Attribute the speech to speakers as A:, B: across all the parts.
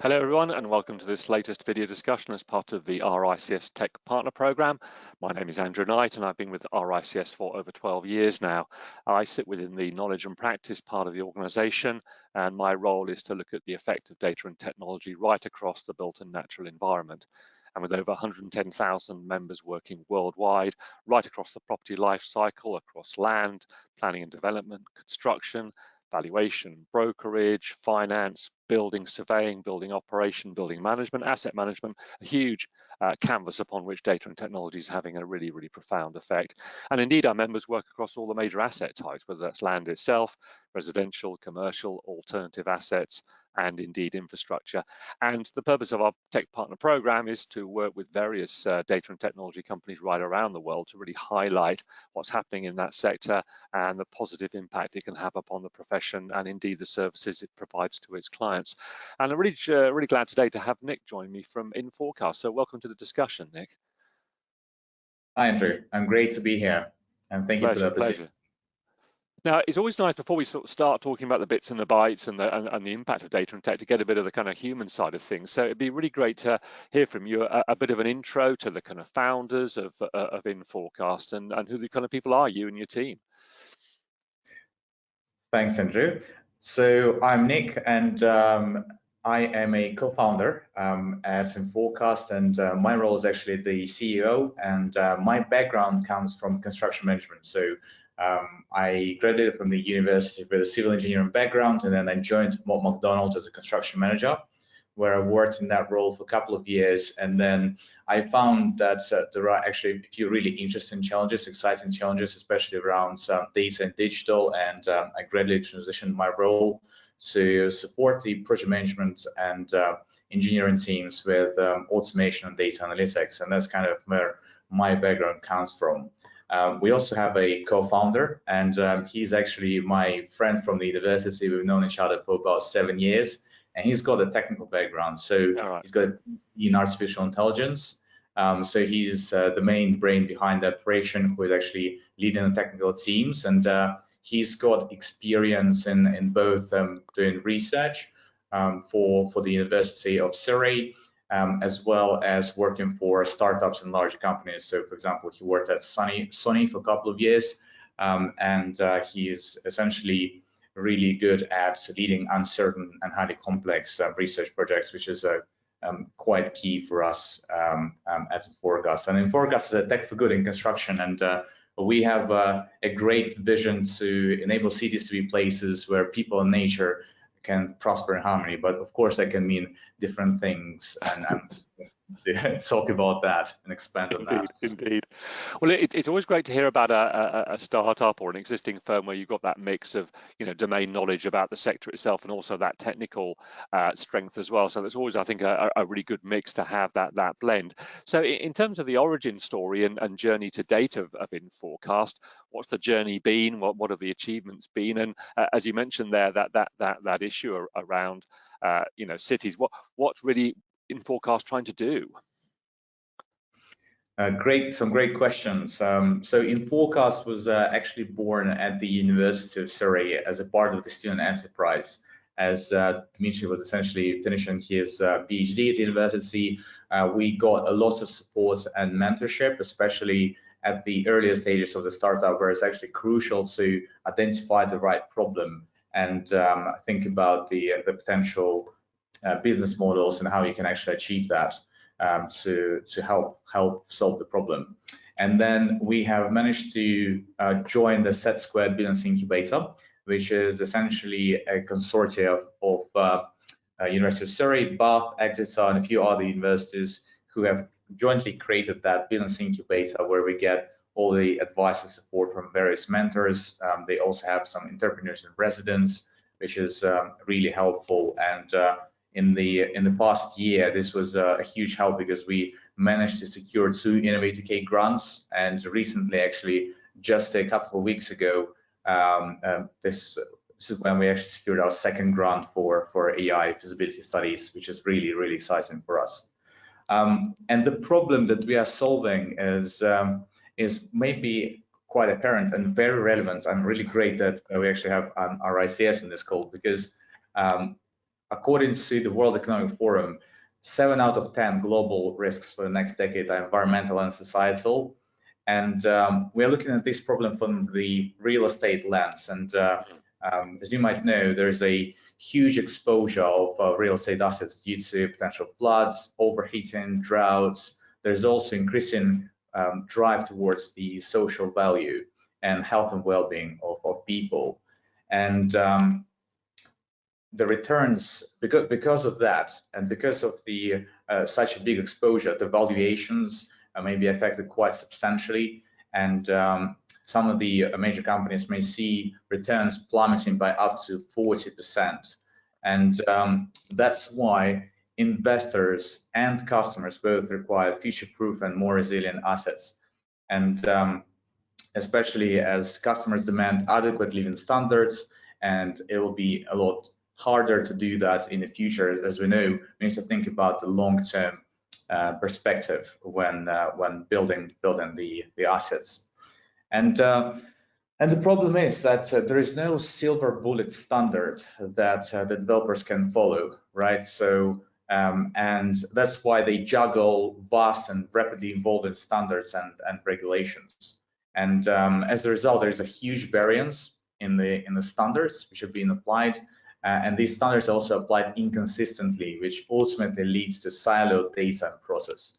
A: Hello everyone and welcome to this latest video discussion as part of the RICS Tech Partner Programme. My name is Andrew Knight and I've been with RICS for over 12 years now. I sit within the knowledge and practice part of the organisation, and my role is to look at the effect of data and technology right across the built and natural environment. And with over 110,000 members working worldwide, right across the property life cycle, across land, planning and development, construction, valuation, brokerage, finance, building surveying, building operation, building management, asset management, a huge canvas upon which data and technology is having a really, really profound effect. And indeed, our members work across all the major asset types, whether that's land itself, residential, commercial, alternative assets, and indeed infrastructure. And the purpose of our Tech Partner Program is to work with various data and technology companies right around the world to really highlight what's happening in that sector and the positive impact it can have upon the profession and indeed the services it provides to its clients. And I'm really glad today to have Nick join me from InForecast. So welcome to the discussion, Nick.
B: Hi, Andrew. I'm great to be here, and thank you for the opportunity.
A: Pleasure. Now, it's always nice before we sort of start talking about the bits and the bytes and the impact of data and tech to get a bit of the kind of human side of things. So it'd be really great to hear from you a bit of an intro to the kind of founders of InForecast and who the kind of people are, you and your team.
B: Thanks, Andrew. So I'm Nick, and I am a co-founder at InForecast, and my role is actually the CEO, and my background comes from construction management. So I graduated from the university with a civil engineering background, and then I joined McDonald's as a construction manager, where I worked in that role for a couple of years. And then I found that there are actually a few really interesting challenges, exciting challenges, especially around data and digital. And I gradually transitioned my role to support the project management and engineering teams with automation and data analytics. And that's kind of where my background comes from. We also have a co-founder, and he's actually my friend from the university. We've known each other for about 7 years, and he's got a technical background. So he's got in artificial intelligence. So he's the main brain behind the operation, who is actually leading the technical teams, and he's got experience in both doing research for the University of Surrey, as well as working for startups and large companies. So, for example, he worked at Sony for a couple of years, and he is essentially really good at leading uncertain and highly complex research projects, which is quite key for us at InForecast. And InForecast is a tech for good in construction, and we have a great vision to enable cities to be places where people and nature can prosper in harmony. But of course, that can mean different things, and to talk about that and expand on that.
A: Indeed. Well, it's always great to hear about a startup or an existing firm where you've got that mix of domain knowledge about the sector itself and also that technical strength as well. So that's always, I think, a really good mix to have that blend. So in terms of the origin story and journey to date of InForecast, what's the journey been? What have the achievements been? And as you mentioned there, that issue around cities, what's really InForecast trying to do?
B: Some great questions. So InForecast was actually born at the University of Surrey as a part of the student enterprise. As Dimitri was essentially finishing his PhD at the university, we got a lot of support and mentorship, especially at the earlier stages of the startup, where it's actually crucial to identify the right problem and think about the potential business models and how you can actually achieve that to help solve the problem. And then we have managed to join the Set Squared Business Incubator, which is essentially a consortium of University of Surrey, Bath, Exeter, and a few other universities who have jointly created that business incubator, where we get all the advice and support from various mentors. They also have some entrepreneurs in residence, which is really helpful. And in the past year, this was a huge help because we managed to secure 2 Innovate UK grants, and recently, actually, just a couple of weeks ago, this is when we actually secured our 2nd grant for AI feasibility studies, which is really, really exciting for us. And the problem that we are solving is maybe quite apparent and very relevant. I'm really great that we actually have RICS in this call, because according to the World Economic Forum, 7 out of 10 global risks for the next decade are environmental and societal. And we're looking at this problem from the real estate lens. And as you might know, there's a huge exposure of real estate assets due to potential floods, overheating, droughts. There's also increasing drive towards the social value and health and well-being of people. And the returns, because of that, and because of the such a big exposure, the valuations may be affected quite substantially. And some of the major companies may see returns plummeting by up to 40%. And that's why investors and customers both require future-proof and more resilient assets. And especially as customers demand adequate living standards, and it will be a lot harder to do that in the future. As we know, we need to think about the long-term perspective when building the assets. And the problem is that there is no silver bullet standard that the developers can follow, right? So and that's why they juggle vast and rapidly evolving standards and regulations. And as a result, there is a huge variance in the standards which have been applied. And these standards are also applied inconsistently, which ultimately leads to siloed data and process.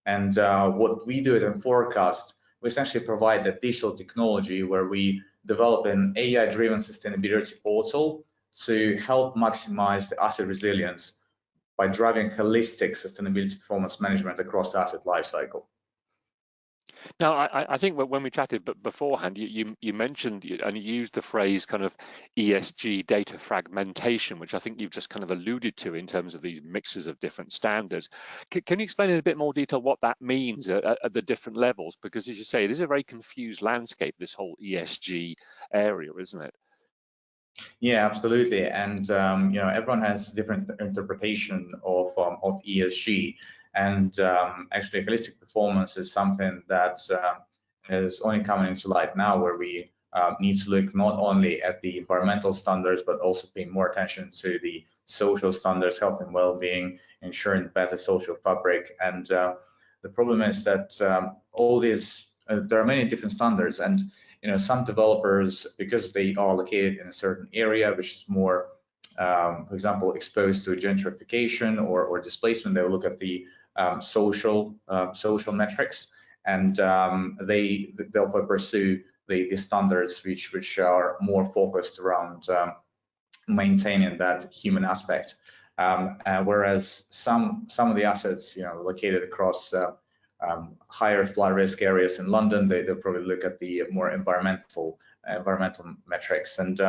B: And what we do at InForecast, we essentially provide a digital technology where we develop an AI-driven sustainability portal to help maximize the asset resilience by driving holistic sustainability performance management across the asset lifecycle.
A: Now, I think when we chatted beforehand, you mentioned and you used the phrase kind of ESG data fragmentation, which I think you've just kind of alluded to in terms of these mixes of different standards. Can you explain in a bit more detail what that means at the different levels? Because as you say, it is a very confused landscape, this whole ESG area, isn't it?
B: Yeah, absolutely. And everyone has different interpretation of ESG. And actually, holistic performance is something that is only coming into light now, where we need to look not only at the environmental standards, but also pay more attention to the social standards, health and well-being, ensuring better social fabric. And the problem is that all these, there are many different standards, and some developers, because they are located in a certain area which is more, for example, exposed to gentrification or displacement, they will look at the social metrics, and they'll pursue the standards which are more focused around maintaining that human aspect. Whereas some of the assets, located across higher flood risk areas in London, they'll probably look at the more environmental metrics. And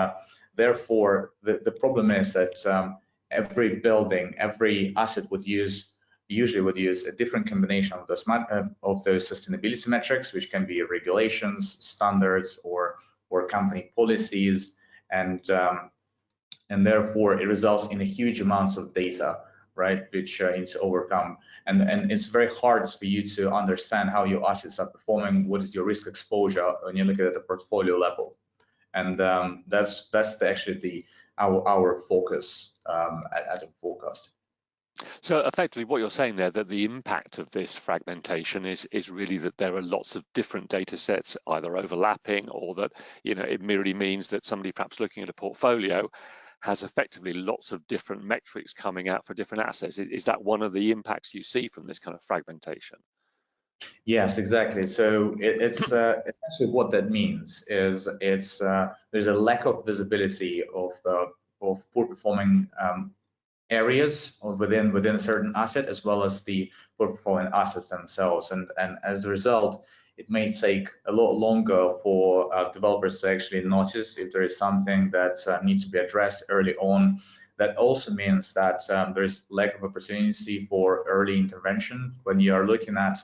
B: therefore, the problem is that every building, every asset usually would use a different combination of those sustainability metrics, which can be regulations, standards, or company policies, and therefore it results in a huge amounts of data, right, which you need to overcome. And it's very hard for you to understand how your assets are performing, what is your risk exposure when you look at the portfolio level. And that's actually our focus at InForecast.
A: So effectively what you're saying there, that the impact of this fragmentation is really that there are lots of different data sets either overlapping, or that it merely means that somebody perhaps looking at a portfolio has effectively lots of different metrics coming out for different assets. Is that one of the impacts you see from this kind of fragmentation?
B: Yes, exactly. So it's essentially what that means is there's a lack of visibility of poor performing areas within a certain asset, as well as the poor performing assets themselves, and as a result, it may take a lot longer for developers to actually notice if there is something that needs to be addressed early on. That also means that there's lack of opportunity for early intervention when you are looking at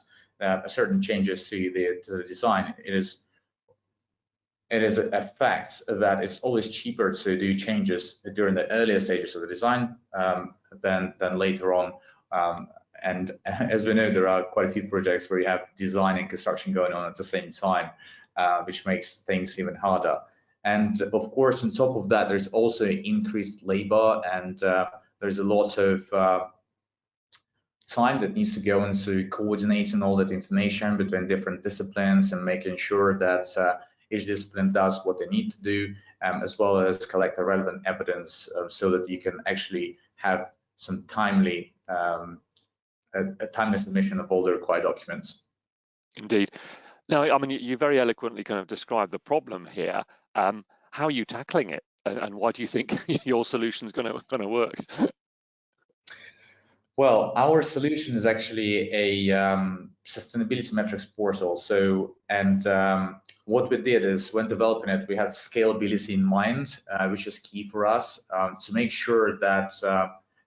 B: certain changes to the design. It is a fact that it's always cheaper to do changes during the earlier stages of the design than later on. And as we know, there are quite a few projects where you have design and construction going on at the same time, which makes things even harder. And of course, on top of that, there's also increased labor and the there's a lot of time that needs to go into coordinating all that information between different disciplines and making sure that each discipline does what they need to do, as well as collect the relevant evidence so that you can actually have some timely a timely submission of all the required documents.
A: Indeed. Now, I mean, you very eloquently kind of described the problem here. How are you tackling it, and why do you think your solution is going to work?
B: Well, our solution is actually a sustainability metrics portal. So, and what we did is when developing it, we had scalability in mind, which is key for us to make sure that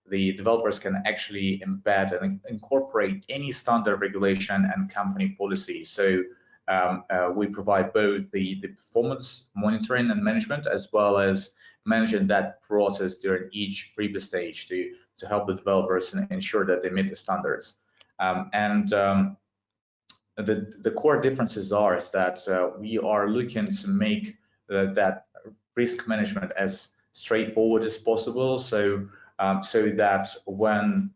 B: the developers can actually embed and incorporate any standard regulation and company policy. So we provide both the performance monitoring and management, as well as managing that process during each previous stage to help the developers and ensure that they meet the standards. The core differences are is that we are looking to make that risk management as straightforward as possible, so that when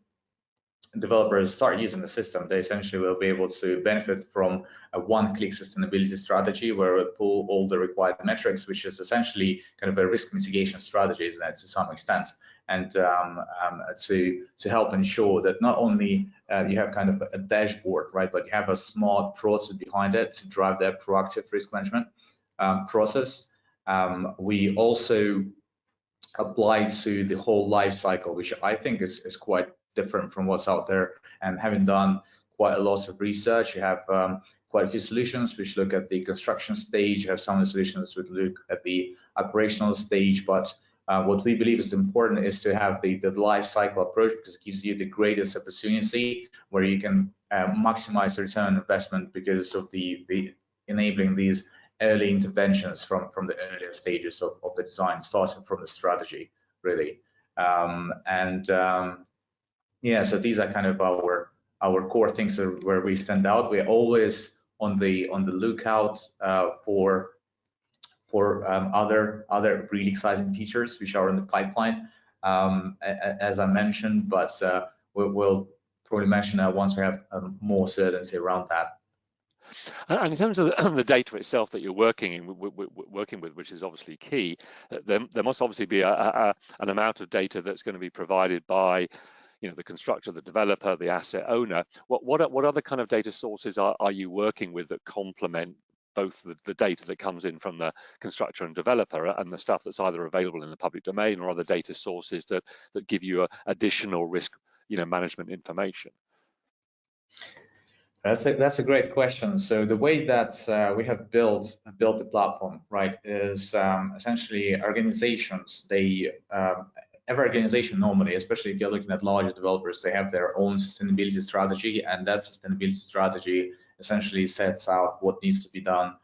B: developers start using the system, they essentially will be able to benefit from a one-click sustainability strategy where we pull all the required metrics, which is essentially kind of a risk mitigation strategy, isn't it, to some extent, and to help ensure that not only you have kind of a dashboard, right, but you have a smart process behind it to drive that proactive risk management process. We also apply to the whole life cycle, which I think is quite different from what's out there. And having done quite a lot of research, you have quite a few solutions which look at the construction stage. You have some of the solutions which look at the operational stage. But what we believe is important is to have the life cycle approach, because it gives you the greatest opportunity where you can maximize the return on investment because of the enabling these early interventions from the earlier stages of the design, starting from the strategy, really. Yeah, so these are kind of our core things where we stand out. We're always on the lookout for other really exciting features which are in the pipeline, as I mentioned, but we'll probably mention that once we have more certainty around that.
A: And in terms of the data itself that you're working with, which is obviously key, there must obviously be an amount of data that's going to be provided by, you know, the constructor, the developer, the asset owner. What other kind of data sources are you working with that complement both the data that comes in from the constructor and developer and the stuff that's either available in the public domain, or other data sources that give you additional risk, you know, management information?
B: That's a great question. So the way that we have built the platform, right, is essentially organizations. Every organization normally, especially if you're looking at larger developers, they have their own sustainability strategy, and that sustainability strategy essentially sets out what needs to be done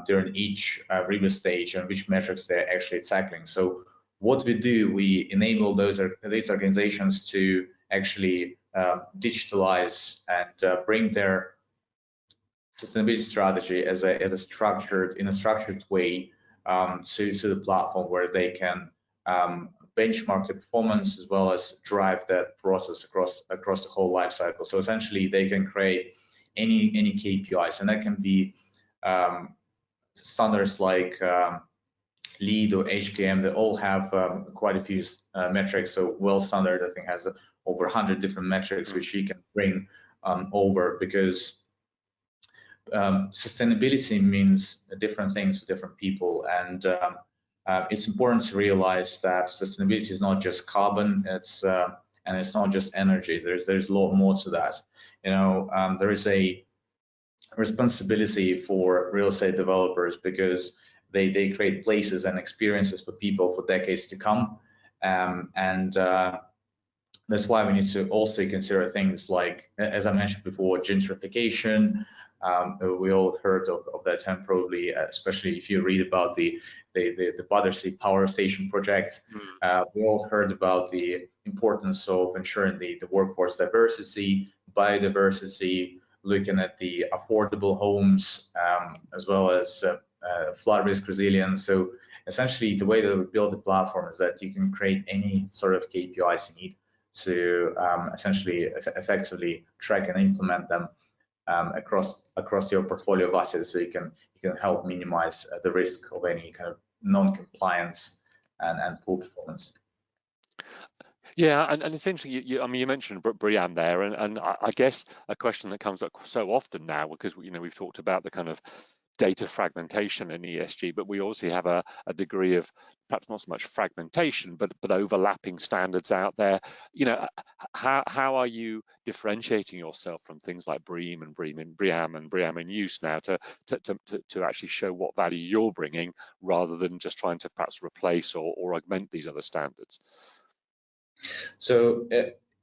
B: during each review stage and which metrics they're actually tackling. So what we do, we enable these organizations to actually digitalize and bring their sustainability strategy in a structured way to the platform, where they can benchmark the performance as well as drive that process across the whole life cycle. So essentially, they can create any KPIs, and that can be standards like LEED or HKM. They all have quite a few metrics. So Well Standard, I think, has over 100 different metrics which you can bring over, because sustainability means different things to different people, and it's important to realize that sustainability is not just carbon, and it's not just energy. There's a lot more to that. You know, there is a responsibility for real estate developers, because they create places and experiences for people for decades to come, and that's why we need to also consider things like, as I mentioned before, gentrification. We all heard of that term probably, especially if you read about the Battersea Power Station project. We all heard about the importance of ensuring the workforce diversity, biodiversity, looking at the affordable homes, as well as flood risk resilience. So essentially, the way that we build the platform is that you can create any sort of KPIs you need to essentially effectively track and implement them across your portfolio of assets, so you can help minimize the risk of any kind of non-compliance and poor performance.
A: Yeah, and essentially, I mean, you mentioned BREEAM there, and I guess a question that comes up so often now, because we've talked about the kind of data fragmentation in ESG, but we also have a degree of perhaps not so much fragmentation, but overlapping standards out there. How are you differentiating yourself from things like BREEAM and BREEAM in use now to actually show what value you're bringing, rather than just trying to perhaps replace or augment these other standards?
B: So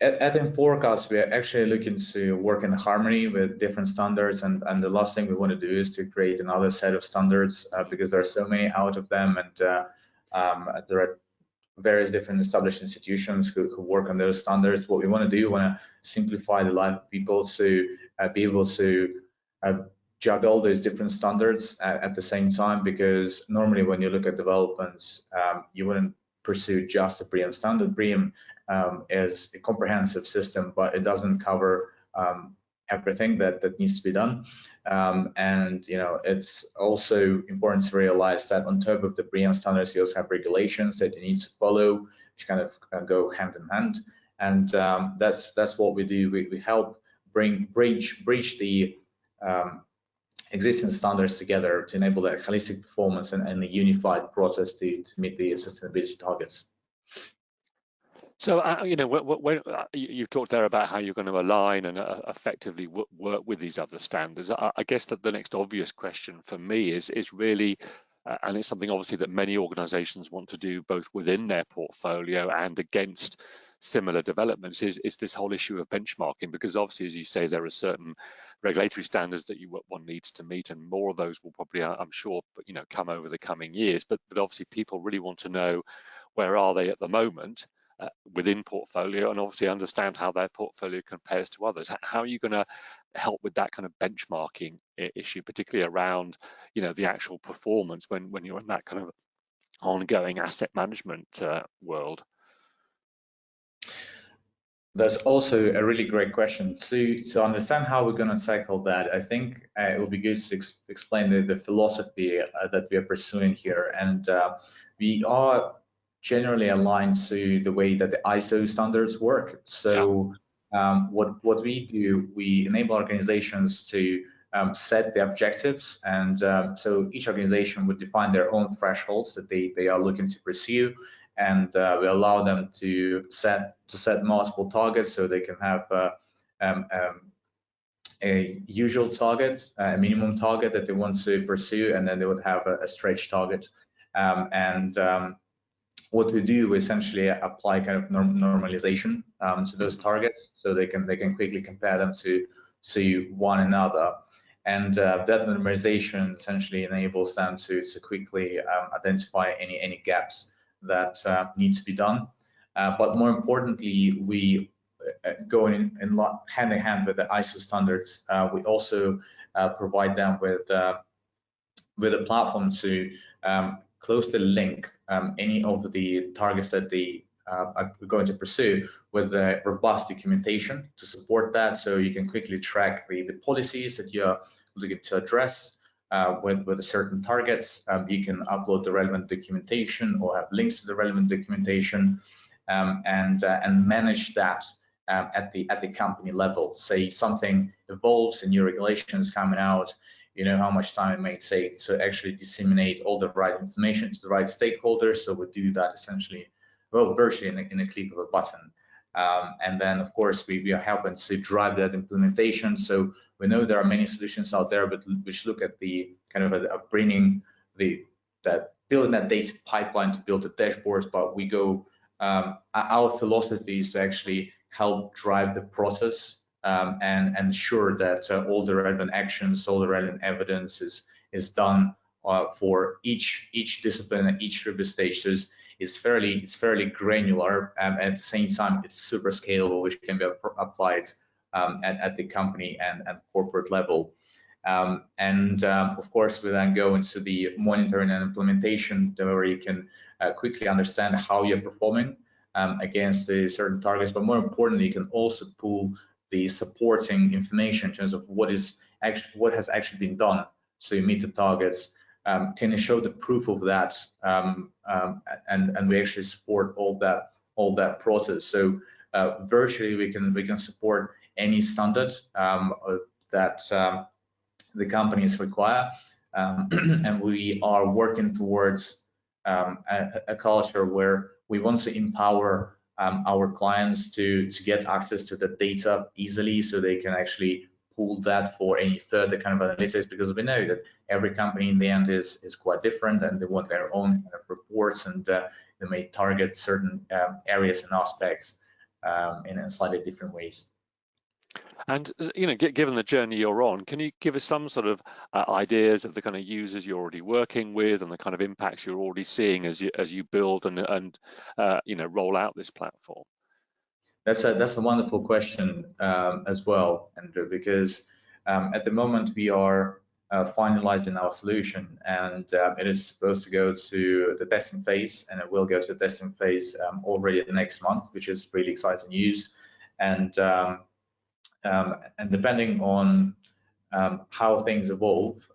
B: at InForecast, we are actually looking to work in harmony with different standards, and the last thing we want to do is to create another set of standards, because there are so many out of them, and there are various different established institutions who work on those standards. What we want to do, we want to simplify the life of people to be able to juggle those different standards at the same time, because normally when you look at developments, you wouldn't pursue just a BREEAM standard. BREEAM is a comprehensive system, but it doesn't cover everything that needs to be done. And it's also important to realize that on top of the BREEAM standards, you also have regulations that you need to follow, which kind of go hand in hand. And that's what we do. We help bridge the existing standards together to enable that holistic performance and a unified process to meet the sustainability targets.
A: So, when you've talked there about how you're going to align and effectively work with these other standards, I guess that the next obvious question for me is really, and it's something obviously that many organizations want to do both within their portfolio and against similar developments, is this whole issue of benchmarking, because obviously, as you say, there are certain regulatory standards that one needs to meet, and more of those will probably, I'm sure, come over the coming years. But obviously, people really want to know, where are they at the moment within portfolio, and obviously understand how their portfolio compares to others. How are you going to help with that kind of benchmarking issue, particularly around the actual performance when you're in that kind of ongoing asset management world?
B: That's also a really great question. To understand how we're going to tackle that, I think it will be good to explain the philosophy that we are pursuing here. And we are generally aligned to the way that the ISO standards work. So what we do, we enable organizations to set the objectives, and so each organization would define their own thresholds that they are looking to pursue, and we allow them to set multiple targets, so they can have a usual target, a minimum target that they want to pursue, and then they would have a stretch target. What we do, we essentially apply kind of normalization to those targets, so they can quickly compare them to one another. And that normalization essentially enables them to quickly identify any gaps that need to be done. But more importantly, we go in hand in hand with the ISO standards. We also provide them with a platform to closely link any of the targets that they are going to pursue with the robust documentation to support that, so you can quickly track the policies that you're looking to address with certain targets. You can upload the relevant documentation or have links to the relevant documentation, and manage that at the company level. Say something evolves and new regulations coming out, you know how much time it may take to actually disseminate all the right information to the right stakeholders. So we do that essentially, well, virtually in a click of a button. And then, of course, we are helping to drive that implementation. So we know there are many solutions out there, but which look at the kind of bringing building that data pipeline to build the dashboards. But we go, our philosophy is to actually help drive the process and ensure that all the relevant actions, all the relevant evidence is done for each discipline at each review stage. So it's fairly granular, at the same time it's super scalable, which can be applied at the company and corporate level. Of course, we then go into the monitoring and implementation, where you can quickly understand how you're performing against the certain targets, but more importantly, you can also pull the supporting information in terms of what has actually been done. So you meet the targets. Can you show the proof of that? And we actually support all that process. So virtually we can support any standard that the companies require, and we are working towards a culture where we want to empower our clients to get access to the data easily, so they can actually pull that for any further kind of analytics, because we know that every company in the end is quite different, and they want their own kind of reports, and they may target certain areas and aspects in slightly different ways.
A: And given the journey you're on, can you give us some sort of ideas of the kind of users you're already working with and the kind of impacts you're already seeing as you build and roll out this platform?
B: That's a wonderful question as well, Andrew, because at the moment we are finalizing our solution, and it is supposed to go to the testing phase, and it will go to the testing phase already next month, which is really exciting news. And depending on how things evolve,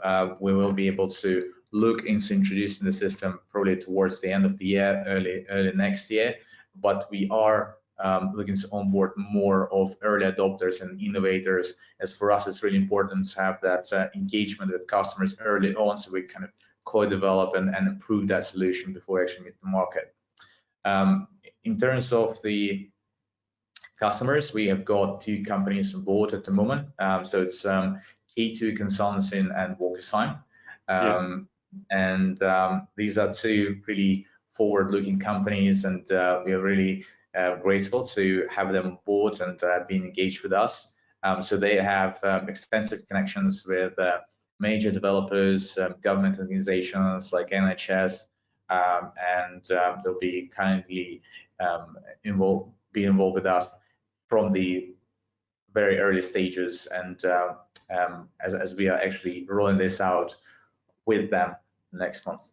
B: we will be able to look into introducing the system probably towards the end of the year, early next year. But we are looking to onboard more of early adopters and innovators, as for us it's really important to have that engagement with customers early on, so we kind of co-develop and improve that solution before we actually meet the market. In terms of the customers, we have got 2 companies on board at the moment. So it's K2 Consulting and WalkerSign. And these are 2 really forward-looking companies, and we are really grateful to have them on board and being engaged with us. So they have extensive connections with major developers, government organizations like NHS, and they'll be kindly involved with us from the very early stages, and as we are actually rolling this out with them next month.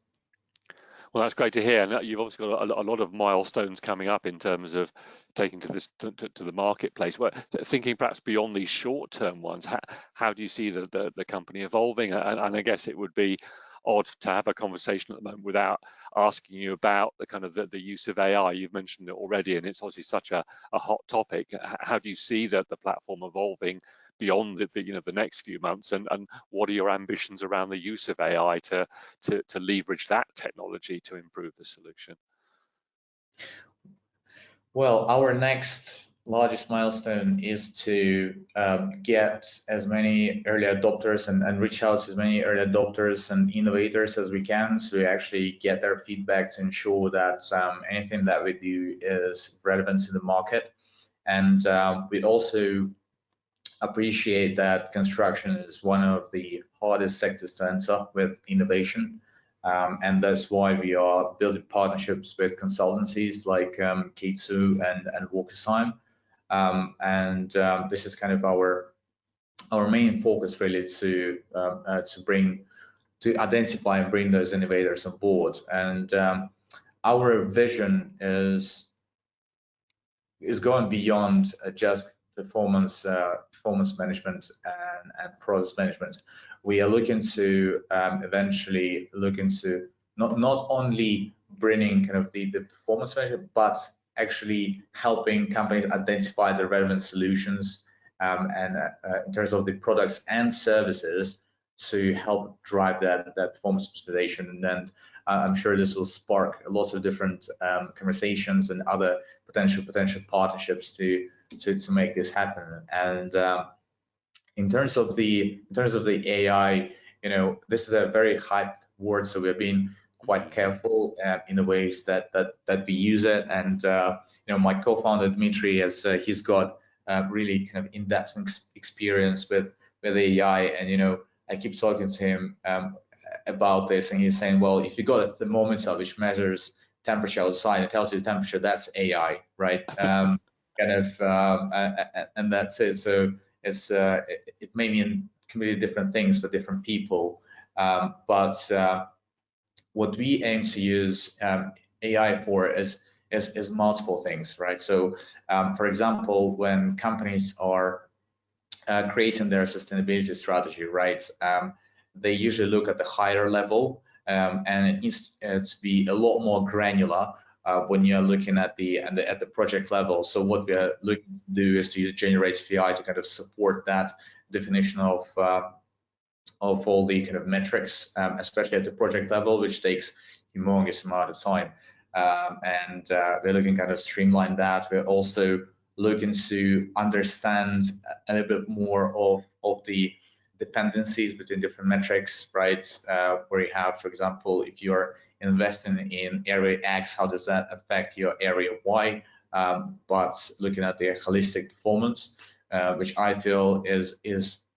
A: Well, that's great to hear. And you've obviously got a lot of milestones coming up in terms of taking to the marketplace. Well, thinking perhaps beyond these short-term ones, how do you see the company evolving? And I guess it would be odd to have a conversation at the moment without asking you about the kind of the use of AI. You've mentioned it already, and it's obviously such a hot topic. How do you see the platform evolving beyond the next few months, and what are your ambitions around the use of AI to leverage that technology to improve the solution?
B: Well, our next largest milestone is to get as many early adopters and reach out to as many early adopters and innovators as we can, so we actually get their feedback to ensure that anything that we do is relevant to the market. And we also appreciate that construction is one of the hardest sectors to enter with innovation, and that's why we are building partnerships with consultancies like K2 and WalkerSign, and this is kind of our main focus, really, to identify and bring those innovators on board. And our vision is going beyond just performance management and process management. We are looking to eventually look into not only bringing kind of the performance measure, but actually helping companies identify the relevant solutions and in terms of the products and services to help drive that performance optimization. And then I'm sure this will spark lots of different conversations and other potential partnerships to make this happen. And in terms of the AI, this is a very hyped word, so we're being quite careful in the ways that we use it. And my co-founder Dmitry, he's got really kind of in-depth experience with AI, and I keep talking to him about this, and he's saying, well, if you got a thermometer which measures temperature outside and tells you the temperature, that's AI, right? And that's it. So it may mean completely different things for different people, but what we aim to use AI for is is multiple things, right? So, for example, when companies are creating their sustainability strategy, right, they usually look at the higher level, and it needs to be a lot more granular when you're looking at the project level. So what we are looking to do is to use generative AI to kind of support that definition of all the kind of metrics, especially at the project level, which takes humongous amount of time. And we're looking kind of streamline that. We're also looking to understand a little bit more of the dependencies between different metrics, right? Where you have, for example, if you're investing in area X, how does that affect your area Y? But looking at the holistic performance, which I feel is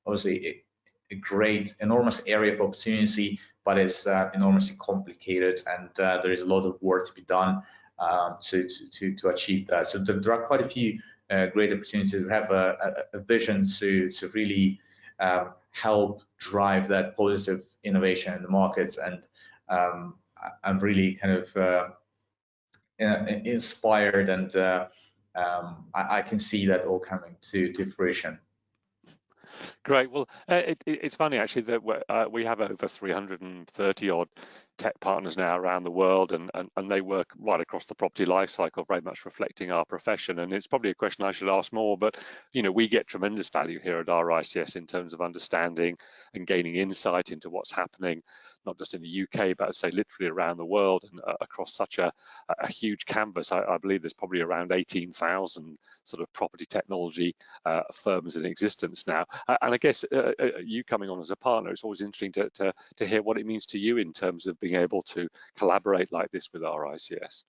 B: obviously a great, enormous area of opportunity, but it's enormously complicated, and there is a lot of work to be done to achieve that. So there are quite a few great opportunities. We have a vision to really help drive that positive innovation in the market, and I'm really kind of inspired, and I can see that all coming to fruition.
A: Great. Well, it's funny actually that we have over 330 odd tech partners now around the world, and they work right across the property life cycle, very much reflecting our profession. And it's probably a question I should ask more, but we get tremendous value here at RICS in terms of understanding and gaining insight into what's happening, not just in the UK, but I'd say literally around the world, and across such a huge canvas. I believe there's probably around 18,000 sort of property technology firms in existence now. And I guess you coming on as a partner, it's always interesting to hear what it means to you in terms of being able to collaborate like this with RICS.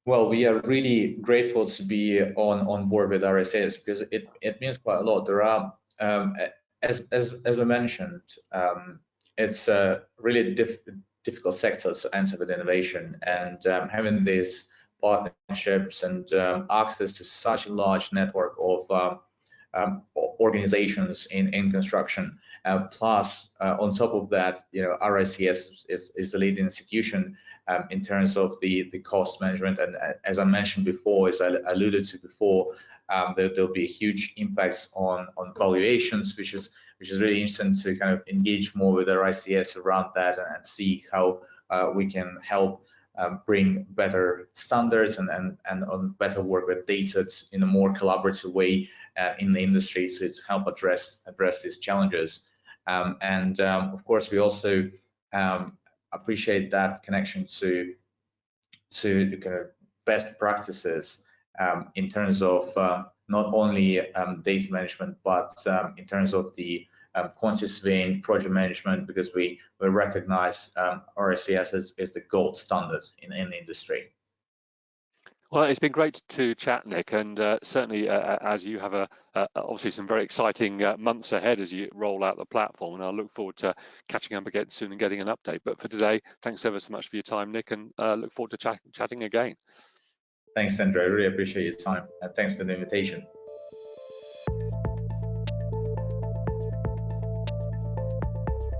B: Well, we are really grateful to be on board with RICS, because it means quite a lot. There are, as we mentioned, it's a really difficult sector to enter with innovation, and having these partnerships and access to such a large network of organizations in construction, plus on top of that, RICS is the leading institution in terms of the cost management, and as I mentioned before, as I alluded to before, there'll be huge impacts on valuations, which is really interesting to kind of engage more with RICS around that, and see how we can help bring better standards and on better work with data in a more collaborative way in the industry to help address these challenges. And of course, we also appreciate that connection to kind of best practices in terms of not only data management, but in terms of the quantity surveying, project management, because we recognize RICS as the gold standard in the industry.
A: Well, it's been great to chat, Nick, and certainly as you have obviously some very exciting months ahead as you roll out the platform, and I look forward to catching up again soon and getting an update. But for today, thanks ever so much for your time, Nick, and look forward to chatting again.
B: Thanks, Sandra. I really appreciate your time, and thanks for the invitation.